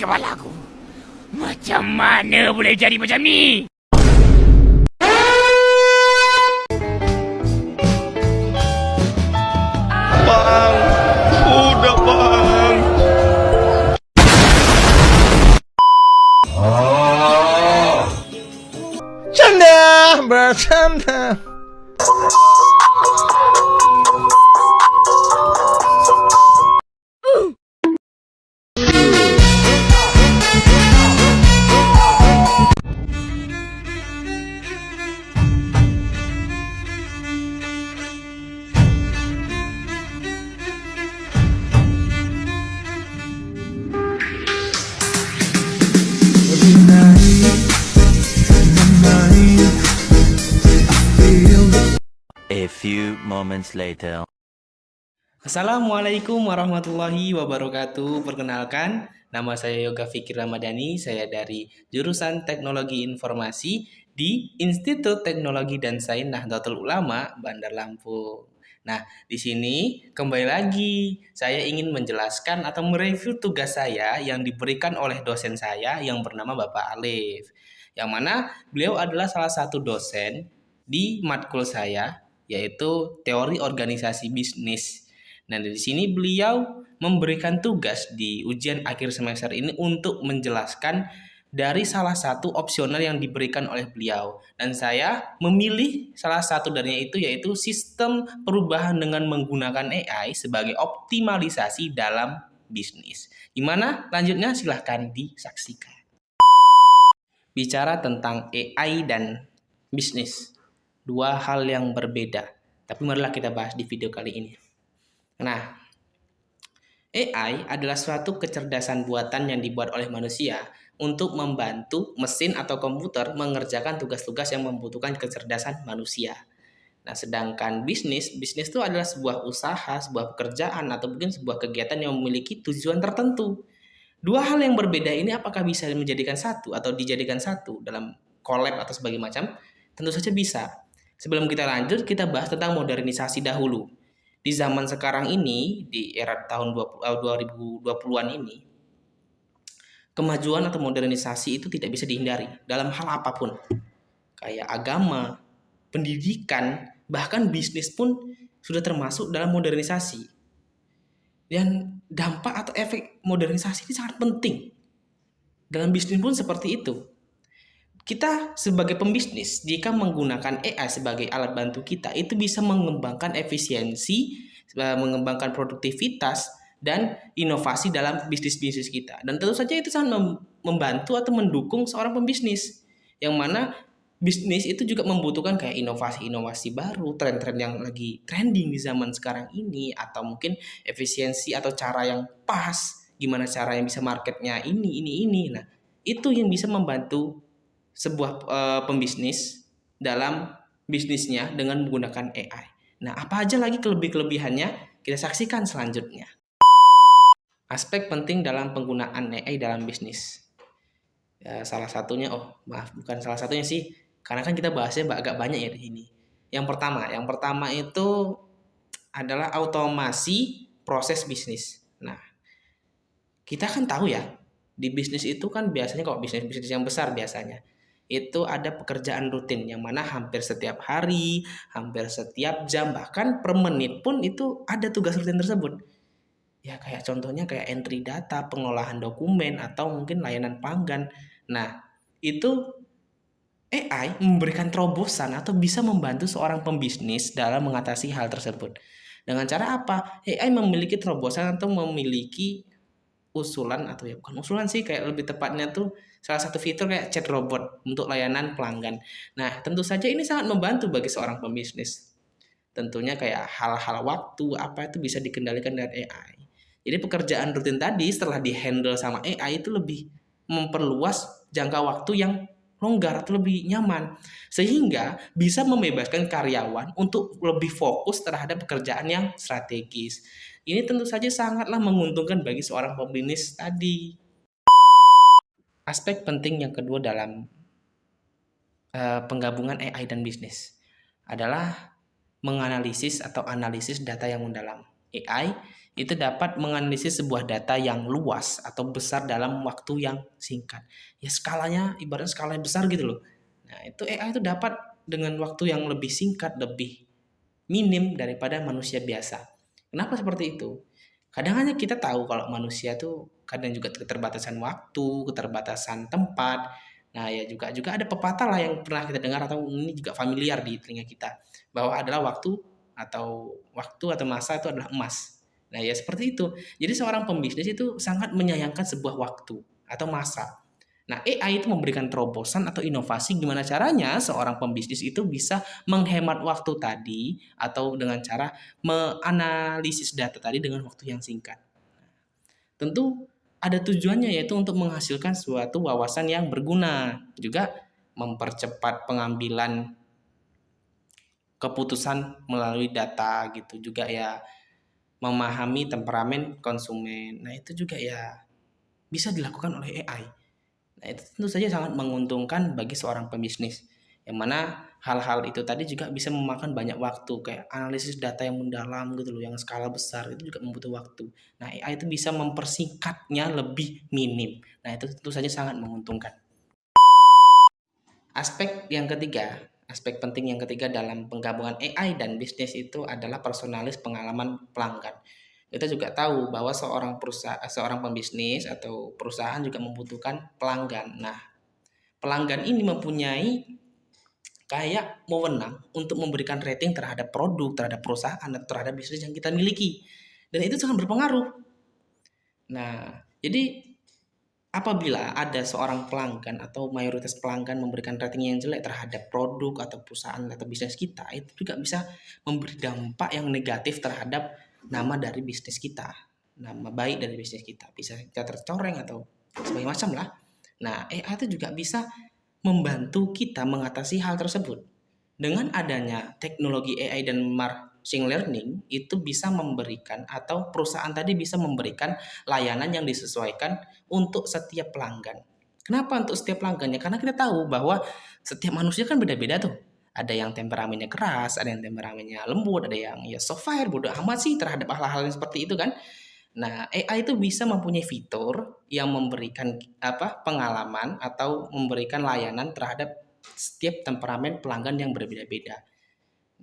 kepalaku. Macam mana boleh jadi macam ni? Bang, udah bang. Canda, bercanda. A few moments later. Assalamualaikum warahmatullahi wabarakatuh. Perkenalkan, nama saya Yoga Fikir Ramadhani. Saya dari jurusan Teknologi Informasi di Institut Teknologi dan Sains Nahdlatul Ulama, Bandar Lampung. Nah, di sini kembali lagi saya ingin menjelaskan atau mereview tugas saya yang diberikan oleh dosen saya yang bernama Bapak Alif. Yang mana beliau adalah salah satu dosen di matkul saya, yaitu Teori Organisasi Bisnis. Nah, di sini beliau memberikan tugas di ujian akhir semester ini untuk menjelaskan dari salah satu opsional yang diberikan oleh beliau. Dan saya memilih salah satu darinya itu yaitu sistem perubahan dengan menggunakan AI sebagai optimalisasi dalam bisnis. Gimana? Lanjutnya silahkan disaksikan. Bicara tentang AI dan bisnis, dua hal yang berbeda. Tapi marilah kita bahas di video kali ini. Nah, AI adalah suatu kecerdasan buatan yang dibuat oleh manusia untuk membantu mesin atau komputer mengerjakan tugas-tugas yang membutuhkan kecerdasan manusia. Nah, sedangkan bisnis itu adalah sebuah usaha, sebuah pekerjaan, atau mungkin sebuah kegiatan yang memiliki tujuan tertentu. Dua hal yang berbeda ini apakah bisa menjadikan satu atau dijadikan satu dalam collab atau sebagainya macam? Tentu saja bisa. Sebelum kita lanjut, kita bahas tentang modernisasi dahulu. Di zaman sekarang ini, di era tahun 2020-an ini, kemajuan atau modernisasi itu tidak bisa dihindari dalam hal apapun. Kayak agama, pendidikan, bahkan bisnis pun sudah termasuk dalam modernisasi. Dan dampak atau efek modernisasi ini sangat penting. Dalam bisnis pun seperti itu. Kita sebagai pembisnis, jika menggunakan AI sebagai alat bantu kita, itu bisa mengembangkan efisiensi, mengembangkan produktivitas, dan inovasi dalam bisnis-bisnis kita. Dan tentu saja itu sangat membantu atau mendukung seorang pembisnis. Yang mana bisnis itu juga membutuhkan kayak inovasi-inovasi baru, tren-tren yang lagi trending di zaman sekarang ini, atau mungkin efisiensi atau cara yang pas, gimana cara yang bisa marketnya ini. Nah, itu yang bisa membantu sebuah pembisnis dalam bisnisnya dengan menggunakan AI. Nah, apa aja lagi kelebihannya? Kita saksikan selanjutnya. Aspek penting dalam penggunaan AI dalam bisnis. Ya, salah satunya, bukan salah satunya sih, karena kan kita bahasnya agak banyak ya di sini. Yang pertama itu adalah automasi proses bisnis. Nah, kita kan tahu ya, di bisnis itu kan biasanya kalau bisnis yang besar biasanya itu ada pekerjaan rutin yang mana hampir setiap hari, hampir setiap jam, bahkan per menit pun itu ada tugas rutin tersebut. Ya kayak contohnya kayak entry data, pengolahan dokumen, atau mungkin layanan pelanggan. Nah, itu AI memberikan terobosan atau bisa membantu seorang pembisnis dalam mengatasi hal tersebut. Dengan cara apa? AI memiliki terobosan atau memiliki usulan, atau ya bukan usulan sih, kayak lebih tepatnya tuh salah satu fitur kayak chat robot untuk layanan pelanggan. Nah, tentu saja ini sangat membantu bagi seorang pembisnis. Tentunya kayak hal-hal waktu apa itu bisa dikendalikan dengan AI. Jadi pekerjaan rutin tadi setelah dihandle sama AI itu lebih memperluas jangka waktu yang longgar atau lebih nyaman, sehingga bisa membebaskan karyawan untuk lebih fokus terhadap pekerjaan yang strategis. Ini tentu saja sangatlah menguntungkan bagi seorang pembisnis tadi. Aspek penting yang kedua dalam penggabungan AI dan bisnis adalah menganalisis atau analisis data yang mendalam. AI itu dapat menganalisis sebuah data yang luas atau besar dalam waktu yang singkat. Ya skalanya ibaratnya skala yang besar gitu loh. Nah, itu AI itu dapat dengan waktu yang lebih singkat, lebih minim daripada manusia biasa. Kenapa seperti itu? Kadang hanya kita tahu kalau manusia tuh kadang juga keterbatasan waktu, keterbatasan tempat. Nah, ya juga ada pepatah lah yang pernah kita dengar atau ini juga familiar di telinga kita bahwa adalah waktu atau masa itu adalah emas. Nah, ya seperti itu. Jadi seorang pembisnis itu sangat menyayangkan sebuah waktu atau masa. Nah, AI itu memberikan terobosan atau inovasi gimana caranya seorang pembisnis itu bisa menghemat waktu tadi atau dengan cara menganalisis data tadi dengan waktu yang singkat. Tentu ada tujuannya yaitu untuk menghasilkan suatu wawasan yang berguna, juga mempercepat pengambilan keputusan melalui data gitu, juga ya memahami temperamen konsumen. Nah, itu juga ya bisa dilakukan oleh AI. Nah, itu tentu saja sangat menguntungkan bagi seorang pembisnis. Yang mana hal-hal itu tadi juga bisa memakan banyak waktu, kayak analisis data yang mendalam gitu loh, yang skala besar itu juga membutuhkan waktu. Nah, AI itu bisa mempersingkatnya lebih minim. Nah, itu tentu saja sangat menguntungkan. Aspek penting yang ketiga dalam penggabungan AI dan bisnis itu adalah personalis pengalaman pelanggan. Kita juga tahu bahwa seorang pembisnis atau perusahaan juga membutuhkan pelanggan. Nah, pelanggan ini mempunyai kayak wewenang untuk memberikan rating terhadap produk, terhadap perusahaan, atau terhadap bisnis yang kita miliki. Dan itu sangat berpengaruh. Nah, jadi apabila ada seorang pelanggan atau mayoritas pelanggan memberikan rating yang jelek terhadap produk atau perusahaan atau bisnis kita, itu juga bisa memberi dampak yang negatif terhadap nama dari bisnis kita, nama baik dari bisnis kita, bisa kita tercoreng atau sebagainya macam lah. Nah, AI itu juga bisa membantu kita mengatasi hal tersebut. Dengan adanya teknologi AI dan machine learning, itu bisa memberikan atau perusahaan tadi bisa memberikan layanan yang disesuaikan untuk setiap pelanggan. Kenapa untuk setiap pelanggannya? Karena kita tahu bahwa setiap manusia kan beda-beda tuh. Ada yang temperamennya keras, ada yang temperamennya lembut, ada yang ya soft fire, bodoh amat sih terhadap hal-hal yang seperti itu kan. Nah, AI itu bisa mempunyai fitur yang memberikan pengalaman atau memberikan layanan terhadap setiap temperamen pelanggan yang berbeda-beda.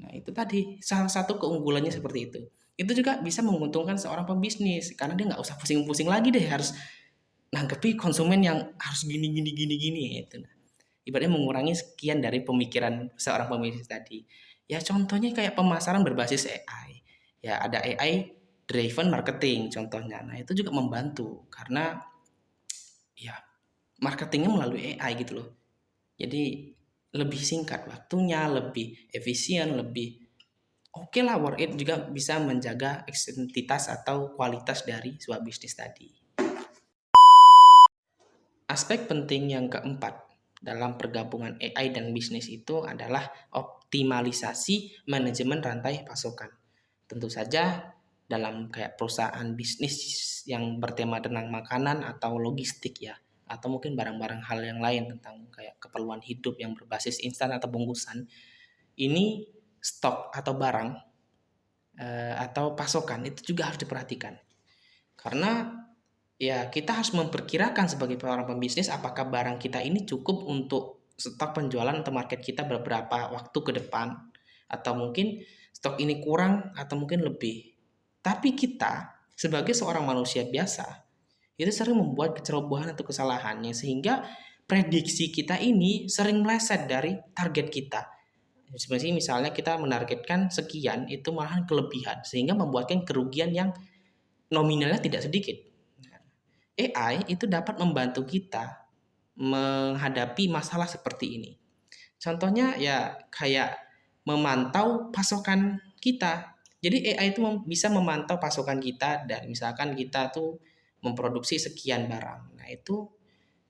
Nah, itu tadi salah satu keunggulannya seperti itu. Itu juga bisa menguntungkan seorang pembisnis karena dia nggak usah pusing-pusing lagi deh harus nanggepi konsumen yang harus gini gitu. Ibaratnya mengurangi sekian dari pemikiran seorang pembisnis tadi. Ya contohnya kayak pemasaran berbasis AI. Ya ada AI driven marketing contohnya. Nah, itu juga membantu karena ya marketingnya melalui AI gitu loh. Jadi lebih singkat waktunya, lebih efisien, lebih oke lah, worth it, juga bisa menjaga eksentitas atau kualitas dari sebuah bisnis tadi. Aspek penting yang keempat dalam pergabungan AI dan bisnis itu adalah optimalisasi manajemen rantai pasokan. Tentu saja dalam kayak perusahaan bisnis yang bertema tentang makanan atau logistik ya, atau mungkin barang-barang hal yang lain tentang kayak keperluan hidup yang berbasis instan atau bungkusan, ini stok atau barang atau pasokan itu juga harus diperhatikan. Karena ya kita harus memperkirakan sebagai seorang pembisnis apakah barang kita ini cukup untuk stok penjualan atau market kita beberapa waktu ke depan, atau mungkin stok ini kurang atau mungkin lebih. Tapi kita sebagai seorang manusia biasa itu sering membuat kecerobohan atau kesalahannya sehingga prediksi kita ini sering meleset dari target kita. Sebenarnya misalnya kita menargetkan sekian, itu malahan kelebihan sehingga membuatkan kerugian yang nominalnya tidak sedikit. AI itu dapat membantu kita menghadapi masalah seperti ini. Contohnya ya kayak memantau pasokan kita. Jadi AI itu bisa memantau pasokan kita, dan misalkan kita tuh memproduksi sekian barang. Nah, itu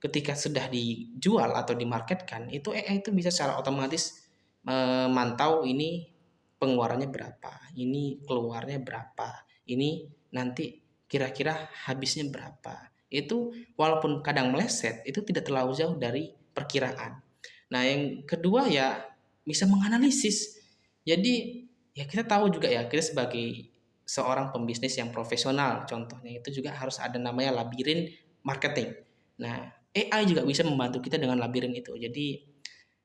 ketika sudah dijual atau dimarketkan, itu AI itu bisa secara otomatis memantau ini pengeluarannya berapa, ini keluarnya berapa, ini nanti kira-kira habisnya berapa. Itu walaupun kadang meleset, itu tidak terlalu jauh dari perkiraan. Nah, yang kedua ya bisa menganalisis. Jadi ya kita tahu juga ya, kita sebagai seorang pembisnis yang profesional, contohnya itu juga harus ada namanya labirin marketing. Nah, AI juga bisa membantu kita dengan labirin itu. Jadi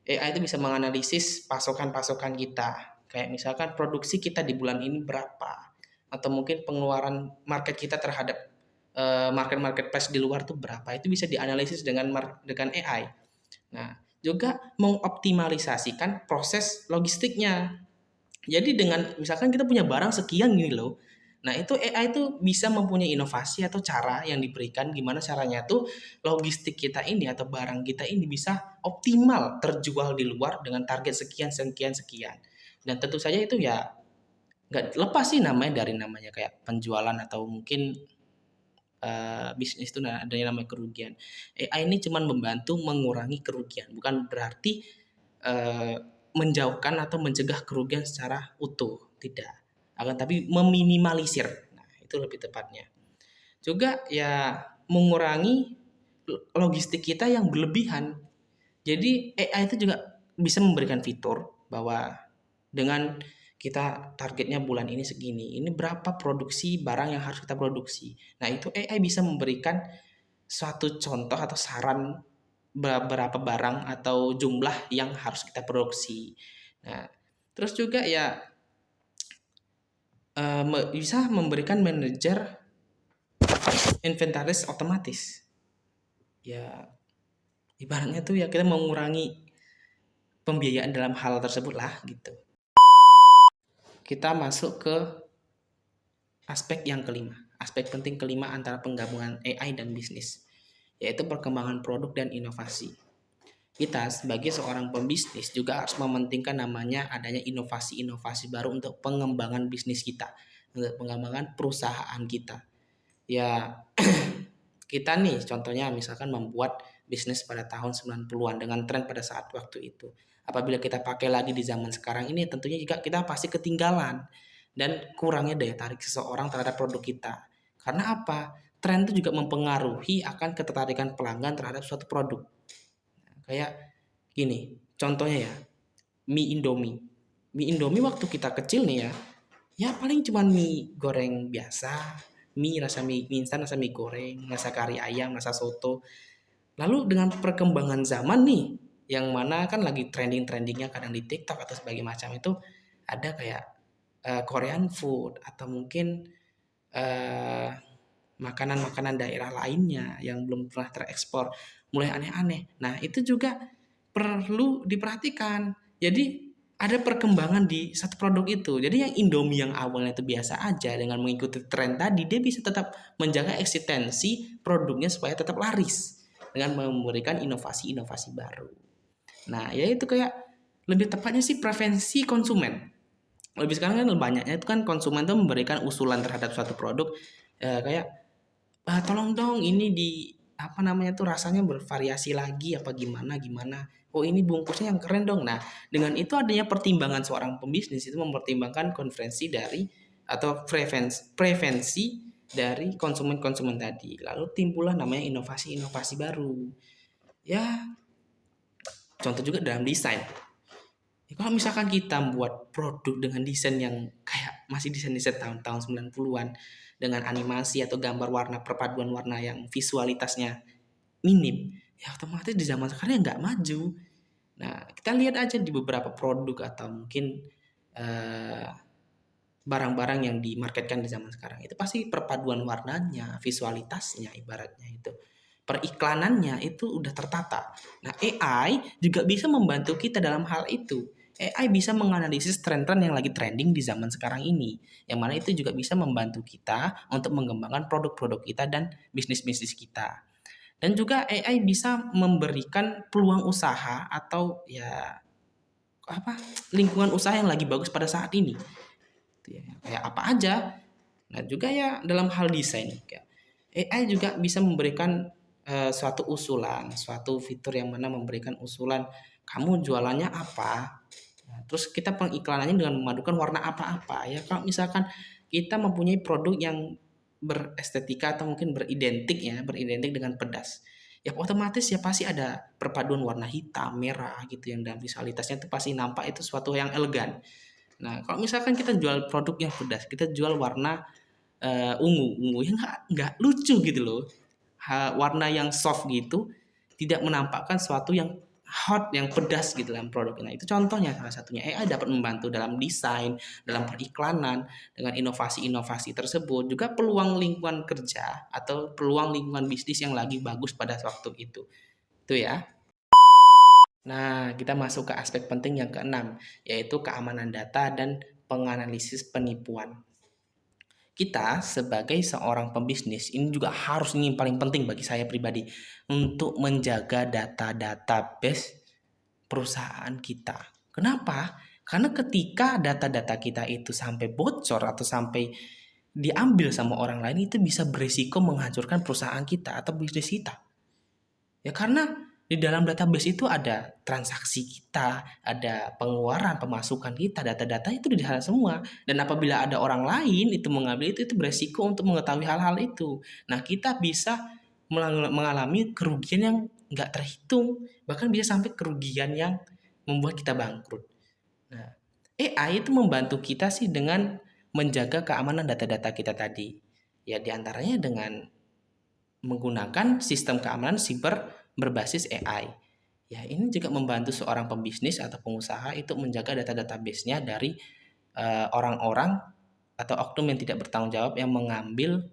AI itu bisa menganalisis pasokan-pasokan kita. Kayak misalkan produksi kita di bulan ini berapa, atau mungkin pengeluaran market kita terhadap market-marketplace di luar tuh berapa. Itu bisa dianalisis dengan AI. Nah, juga mengoptimalisasikan proses logistiknya. Jadi dengan misalkan kita punya barang sekian gini loh. Nah, itu AI itu bisa mempunyai inovasi atau cara yang diberikan gimana caranya tuh logistik kita ini atau barang kita ini bisa optimal terjual di luar dengan target sekian sekian sekian. Dan tentu saja itu ya nggak lepas sih namanya dari namanya kayak penjualan atau mungkin bisnis itu adanya namanya kerugian. AI ini cuma membantu mengurangi kerugian, bukan berarti menjauhkan atau mencegah kerugian secara utuh, tidak. Akan tapi meminimalisir. Nah, itu lebih tepatnya. Juga ya mengurangi logistik kita yang berlebihan. Jadi AI itu juga bisa memberikan fitur bahwa dengan kita targetnya bulan ini segini, ini berapa produksi barang yang harus kita produksi. Nah, itu AI bisa memberikan suatu contoh atau saran beberapa barang atau jumlah yang harus kita produksi. Nah, terus juga ya bisa memberikan manajer inventaris otomatis. Ya, ibaratnya tuh ya kita mengurangi pembiayaan dalam hal tersebut lah gitu. Kita masuk ke aspek yang kelima, aspek penting kelima antara penggabungan AI dan bisnis, yaitu perkembangan produk dan inovasi. Kita sebagai seorang pembisnis juga harus mementingkan namanya adanya inovasi-inovasi baru untuk pengembangan bisnis kita, untuk pengembangan perusahaan kita. Ya, kita nih contohnya misalkan membuat bisnis pada tahun 90-an dengan tren pada saat waktu itu. Apabila kita pakai lagi di zaman sekarang ini tentunya juga kita pasti ketinggalan dan kurangnya daya tarik seseorang terhadap produk kita. Karena apa? Tren itu juga mempengaruhi akan ketertarikan pelanggan terhadap suatu produk. Kayak gini, contohnya ya, mie Indomie. Mie Indomie waktu kita kecil nih ya paling cuma mie goreng biasa, mie instan, rasa mie goreng, rasa kari ayam, rasa soto. Lalu dengan perkembangan zaman nih, yang mana kan lagi trending-trendingnya kadang di TikTok atau sebagai macam itu ada kayak Korean food atau mungkin makanan-makanan daerah lainnya yang belum pernah terekspor mulai aneh-aneh. Nah, itu juga perlu diperhatikan. Jadi ada perkembangan di satu produk itu. Jadi yang Indomie yang awalnya itu biasa aja dengan mengikuti tren tadi, dia bisa tetap menjaga eksistensi produknya supaya tetap laris dengan memberikan inovasi-inovasi baru. Nah, ya itu kayak lebih tepatnya sih prevensi konsumen. Lebih sekarang kan banyaknya itu kan konsumen tuh memberikan usulan terhadap suatu produk kayak tolong dong ini di apa namanya tuh rasanya bervariasi lagi apa gimana. Oh ini bungkusnya yang keren dong. Nah dengan itu adanya pertimbangan seorang pembisnis itu mempertimbangkan konferensi dari atau prevensi dari konsumen tadi. Lalu timbullah namanya inovasi-inovasi baru. Ya contoh juga dalam desain. Ya, kalau misalkan kita buat produk dengan desain yang kayak masih desain-desain tahun-tahun 90-an dengan animasi atau gambar warna perpaduan warna yang visualitasnya minim, ya otomatis di zaman sekarang ya nggak maju. Nah, kita lihat aja di beberapa produk atau mungkin barang-barang yang dimarketkan di zaman sekarang itu pasti perpaduan warnanya, visualitasnya ibaratnya itu. Periklanannya itu udah tertata. Nah, AI juga bisa membantu kita dalam hal itu. AI bisa menganalisis tren-tren yang lagi trending di zaman sekarang ini. Yang mana itu juga bisa membantu kita untuk mengembangkan produk-produk kita dan bisnis-bisnis kita. Dan juga AI bisa memberikan peluang usaha atau ya lingkungan usaha yang lagi bagus pada saat ini. Kayak apa aja. Nah, juga ya dalam hal desain. AI juga bisa memberikan suatu usulan, suatu fitur yang mana memberikan usulan kamu jualannya apa. Nah, terus kita pengiklanannya dengan memadukan warna apa-apa ya. Kalau misalkan kita mempunyai produk yang berestetika atau mungkin beridentik dengan pedas. Ya otomatis ya pasti ada perpaduan warna hitam, merah gitu yang dalam visualitasnya itu pasti nampak itu suatu yang elegan. Nah, kalau misalkan kita jual produk yang pedas, kita jual warna ungu ya nggak lucu gitu loh. Warna yang soft gitu tidak menampakkan sesuatu yang hot, yang pedas gitu dalam produk. Nah, itu contohnya salah satunya AI dapat membantu dalam desain, dalam periklanan, dengan inovasi-inovasi tersebut, juga peluang lingkungan kerja atau peluang lingkungan bisnis yang lagi bagus pada waktu itu. Itu ya. Nah, kita masuk ke aspek penting yang keenam, yaitu keamanan data dan penganalisis penipuan. Kita sebagai seorang pembisnis ini juga harus, ini paling penting bagi saya pribadi, untuk menjaga data-data base perusahaan kita. Kenapa? Karena ketika data-data kita itu sampai bocor atau sampai diambil sama orang lain, itu bisa berisiko menghancurkan perusahaan kita atau bisnis kita. Ya karena di dalam database itu ada transaksi kita, ada pengeluaran, pemasukan kita, data-data itu di sana semua. Dan apabila ada orang lain itu mengambil itu beresiko untuk mengetahui hal-hal itu. Nah, kita bisa mengalami kerugian yang nggak terhitung, bahkan bisa sampai kerugian yang membuat kita bangkrut. Nah, AI itu membantu kita sih dengan menjaga keamanan data-data kita tadi. Ya, diantaranya dengan menggunakan sistem keamanan siber berbasis AI. Ya, ini juga membantu seorang pembisnis atau pengusaha itu menjaga data-database-nya dari orang-orang atau oknum yang tidak bertanggung jawab yang mengambil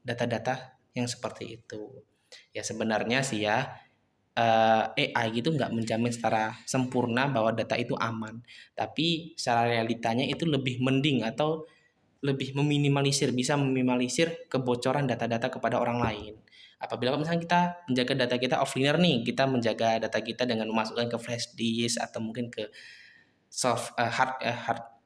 data-data yang seperti itu. Ya sebenarnya sih ya, AI gitu nggak menjamin secara sempurna bahwa data itu aman. Tapi secara realitanya itu lebih mending atau lebih bisa meminimalisir kebocoran data-data kepada orang lain. Apabila misalnya kita menjaga data kita offliner nih, kita menjaga data kita dengan memasukkan ke flash disk atau mungkin ke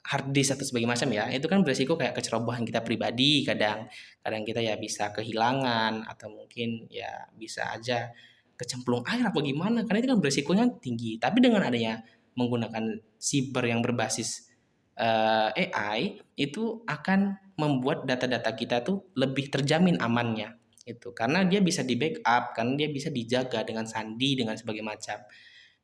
hard disk atau sebagainya macam ya, itu kan beresiko kayak kecerobohan kita pribadi, kadang kita ya bisa kehilangan atau mungkin ya bisa aja kecemplung air apa gimana, karena itu kan beresikonya tinggi. Tapi dengan adanya menggunakan siber yang berbasis AI itu akan membuat data-data kita tuh lebih terjamin amannya itu, karena dia bisa di backup, karena dia bisa dijaga dengan sandi dengan sebagainya macam.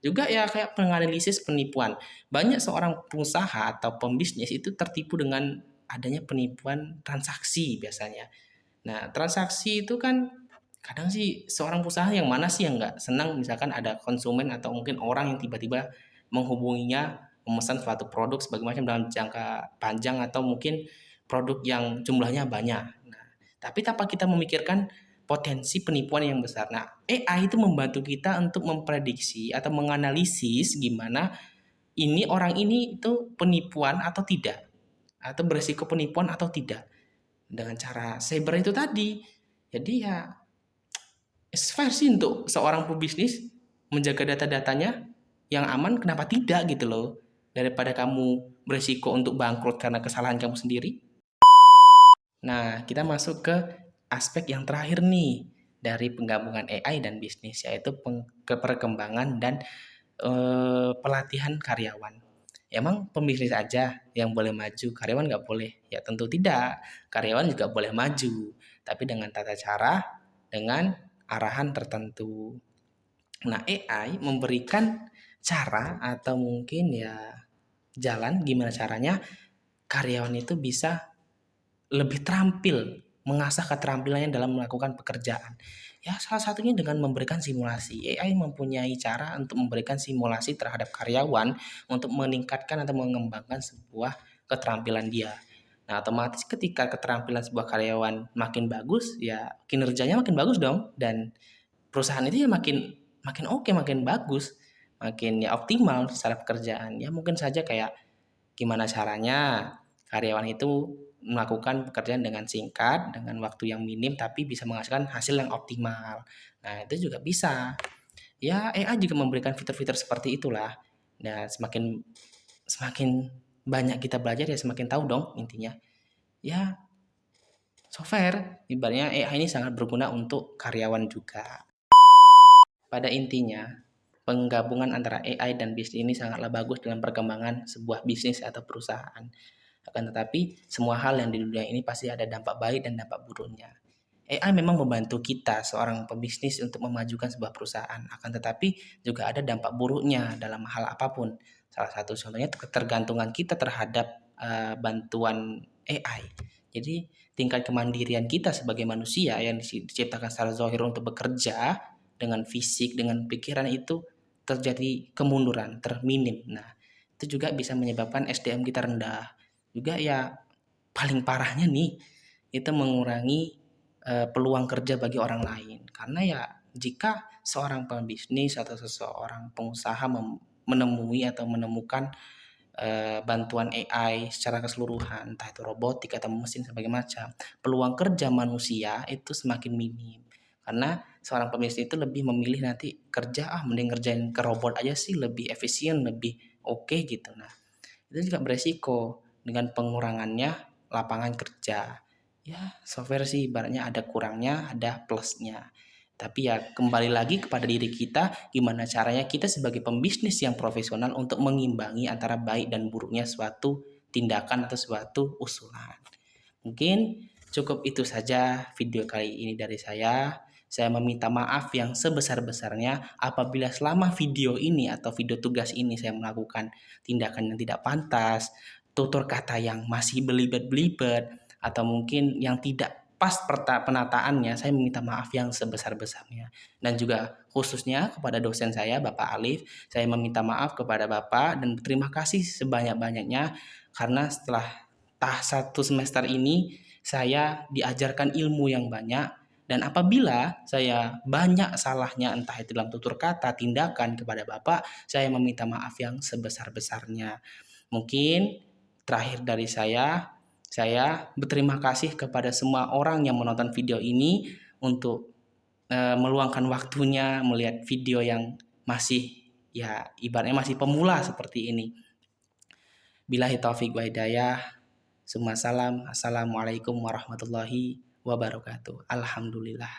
Juga ya kayak penganalisis penipuan, banyak seorang pengusaha atau pembisnis itu tertipu dengan adanya penipuan transaksi biasanya. Nah, transaksi itu kan kadang sih seorang pengusaha yang mana sih yang nggak senang misalkan ada konsumen atau mungkin orang yang tiba-tiba menghubunginya memesan suatu produk sebagai macam dalam jangka panjang atau mungkin produk yang jumlahnya banyak. Nah, tapi tanpa kita memikirkan potensi penipuan yang besar. Nah, AI itu membantu kita untuk memprediksi atau menganalisis gimana ini orang ini itu penipuan atau tidak, atau beresiko penipuan atau tidak dengan cara cyber itu tadi. Jadi ya fair sih untuk seorang pebisnis menjaga data-datanya yang aman, kenapa tidak gitu loh, daripada kamu beresiko untuk bangkrut karena kesalahan kamu sendiri. Nah, kita masuk ke aspek yang terakhir nih dari penggabungan AI dan bisnis, yaitu perkembangan dan pelatihan karyawan. Emang pembisnis aja yang boleh maju, karyawan nggak boleh? Ya tentu tidak, karyawan juga boleh maju, tapi dengan tata cara, dengan arahan tertentu. Nah, AI memberikan cara atau mungkin ya jalan gimana caranya karyawan itu bisa lebih terampil, mengasah keterampilannya dalam melakukan pekerjaan. Ya salah satunya dengan memberikan simulasi. AI mempunyai cara untuk memberikan simulasi terhadap karyawan untuk meningkatkan atau mengembangkan sebuah keterampilan dia. Nah, otomatis ketika keterampilan sebuah karyawan makin bagus, ya kinerjanya makin bagus dong, dan perusahaan itu ya makin makin oke, makin bagus, makin ya optimal secara pekerjaan. Ya mungkin saja kayak gimana caranya karyawan itu melakukan pekerjaan dengan singkat, dengan waktu yang minim, tapi bisa menghasilkan hasil yang optimal. Nah, itu juga bisa. Ya, AI juga memberikan fitur-fitur seperti itulah. Nah, semakin semakin banyak kita belajar ya semakin tahu dong intinya. Ya, software ibaratnya AI ini sangat berguna untuk karyawan juga. Pada intinya, penggabungan antara AI dan bisnis ini sangatlah bagus dalam perkembangan sebuah bisnis atau perusahaan. Akan tetapi, semua hal yang di dunia ini pasti ada dampak baik dan dampak buruknya. AI memang membantu kita, seorang pebisnis, untuk memajukan sebuah perusahaan. Akan tetapi, juga ada dampak buruknya dalam hal apapun. Salah satu contohnya ketergantungan kita terhadap bantuan AI. Jadi tingkat kemandirian kita sebagai manusia yang diciptakan secara zahir untuk bekerja dengan fisik, dengan pikiran itu terjadi kemunduran, terminim. Nah, itu juga bisa menyebabkan SDM kita rendah. Juga ya paling parahnya nih, itu mengurangi peluang kerja bagi orang lain. Karena ya jika seorang pembisnis atau seseorang pengusaha menemui atau menemukan bantuan AI secara keseluruhan, entah itu robotik atau mesin sebagai macam, peluang kerja manusia itu semakin minim. Karena seorang pembisnis itu lebih memilih nanti kerja, mending ngerjain ke robot aja sih, lebih efisien, lebih oke gitu. Nah, itu juga beresiko dengan pengurangannya lapangan kerja. Ya, software sih ibaratnya ada kurangnya, ada plusnya. Tapi ya kembali lagi kepada diri kita, gimana caranya kita sebagai pembisnis yang profesional untuk mengimbangi antara baik dan buruknya suatu tindakan atau suatu usulan. Mungkin cukup itu saja video kali ini dari saya. Saya meminta maaf yang sebesar-besarnya apabila selama video ini atau video tugas ini saya melakukan tindakan yang tidak pantas, tutur kata yang masih belibet-belibet, atau mungkin yang tidak pas penataannya, saya meminta maaf yang sebesar-besarnya. Dan juga khususnya kepada dosen saya, Bapak Alif, saya meminta maaf kepada Bapak dan berterima kasih sebanyak-banyaknya karena setelah satu semester ini saya diajarkan ilmu yang banyak, dan apabila saya banyak salahnya entah itu dalam tutur kata, tindakan kepada Bapak, saya meminta maaf yang sebesar-besarnya. Mungkin terakhir dari saya berterima kasih kepada semua orang yang menonton video ini untuk meluangkan waktunya melihat video yang masih ya ibaratnya masih pemula seperti ini. Billahi taufik wa hidayah. Summa salam. Assalamualaikum warahmatullahi wabarakatuh. Alhamdulillah.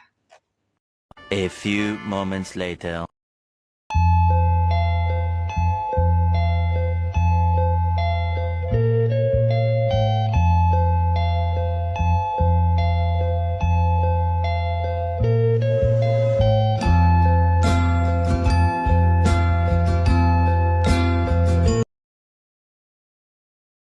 A few moments later.